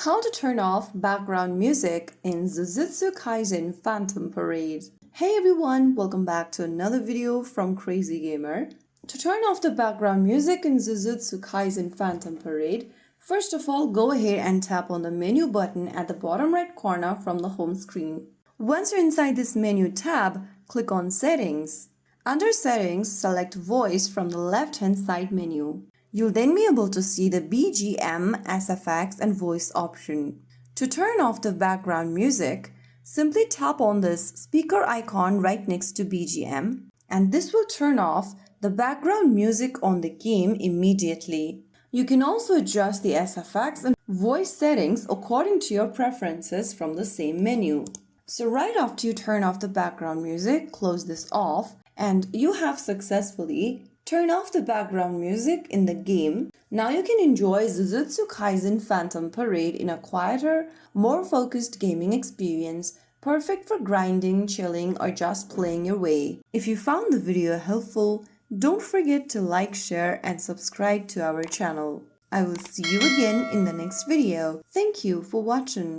How to turn off background music in Jujutsu Kaisen Phantom Parade. Hey everyone, welcome back to another video from Crazy Gamer. To turn off the background music in Jujutsu Kaisen Phantom Parade, first of all go ahead and tap on the menu button at the bottom right corner from the home screen. Once you're inside this menu tab, click on Settings. Under Settings, select Voice from the left-hand side menu. You'll then be able to see the BGM, SFX, and voice option. To turn off the background music, simply tap on this speaker icon right next to BGM, and this will turn off the background music on the game immediately. You can also adjust the SFX and voice settings according to your preferences from the same menu. So right after you turn off the background music, close this off, and you have successfully turned off the background music in the game. Now you can enjoy Jujutsu Kaisen Phantom Parade in a quieter, more focused gaming experience, perfect for grinding, chilling, or just playing your way. If you found the video helpful, don't forget to like, share, and subscribe to our channel. I will see you again in the next video. Thank you for watching.